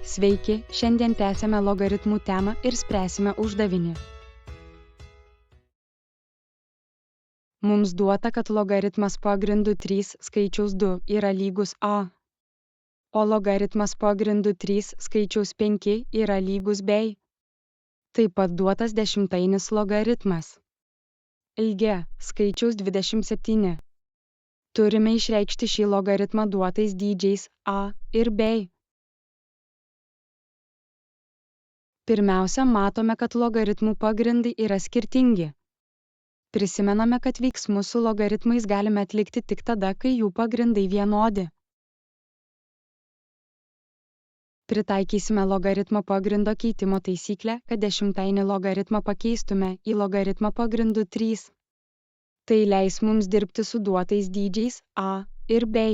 Sveiki, šiandien tęsėme logaritmų temą ir spręsime uždavinį. Mums duota, kad logaritmas pagrindu 3 skaičiaus 2 yra lygus a, o logaritmas pagrindu 3 skaičiaus 5 yra lygus b. Taip pat duotas dešimtainis logaritmas. Ilgė skaičiaus 27. Turime išreikšti šį logaritmą duotais dydžiais a ir b. Pirmiausia, matome, kad logaritmų pagrindai yra skirtingi. Prisimename, kad veiksmus su logaritmais galime atlikti tik tada, kai jų pagrindai vienodi. Pritaikysime logaritmo pagrindo keitimo taisyklę, kad dešimtainį logaritmą pakeistume į logaritmą pagrindu 3. Tai leis mums dirbti su duotais dydžiais a ir b.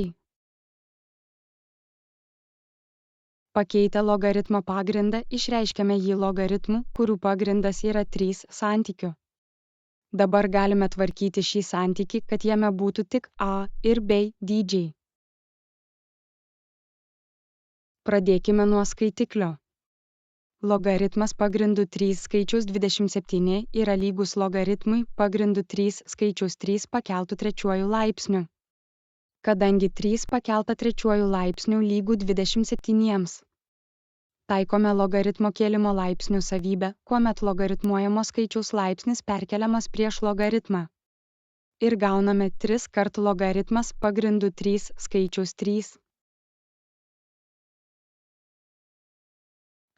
Pakeitę logaritmo pagrindą išreiškiame jį logaritmų, kurių pagrindas yra 3 santykiu. Dabar galime tvarkyti šį santykį, kad jame būtų tik a ir b dydžiai. Pradėkime nuo skaitiklio. Logaritmas pagrindu 3 skaičiaus 27 yra lygus logaritmui pagrindu 3 skaičiaus 3 pakeltų trečiuoju laipsniu. Kadangi 3 pakelta trečiuoju laipsniu lygu 27. Taikome logaritmo kėlimo laipsnių savybę, kuomet logaritmuojamo skaičiaus laipsnis perkeliamas prieš logaritmą. Ir gauname 3 kart logaritmas pagrindu 3 skaičiaus 3.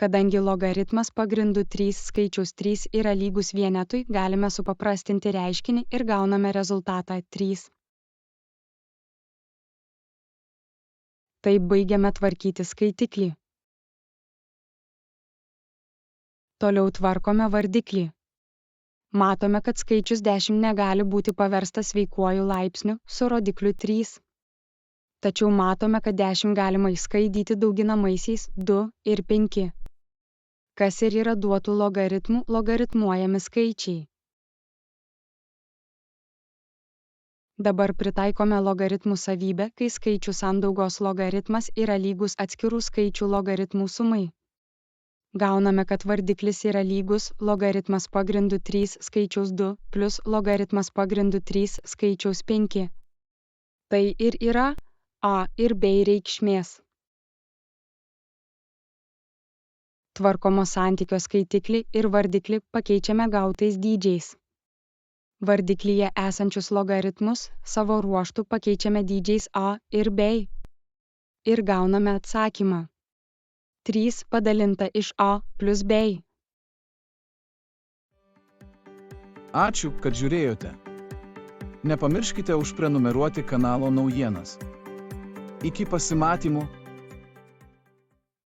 Kadangi logaritmas pagrindu 3 skaičiaus 3 yra lygus vienetui, galime supaprastinti reiškinį ir gauname rezultatą 3. Taip baigiame tvarkyti skaitiklį. Toliau tvarkome vardiklį. Matome, kad skaičius 10 negali būti paverstas sveikuoju laipsniu su rodikliu 3. Tačiau matome, kad 10 galima išskaidyti dauginamaisiais 2 ir 5. Kas ir yra duotų logaritmų logaritmuojami skaičiai. Dabar pritaikome logaritmų savybę, kai skaičių sandaugos logaritmas yra lygus atskirų skaičių logaritmų sumai. Gauname, kad vardiklis yra lygus logaritmas pagrindu 3 skaičiaus 2 plus logaritmas pagrindu 3 skaičiaus 5. Tai ir yra a ir b reikšmės. Tvarkomo santykio skaitiklį ir vardiklį pakeičiame gautais dydžiais. Vardiklyje esančius logaritmus savo ruožtu pakeičiame dydžiais a ir b. Ir gauname atsakymą. 3 padalinta iš a plus b. Ačiū, kad žiūrėjote. Nepamirškite užprenumeruoti kanalo naujienas. Iki pasimatymų.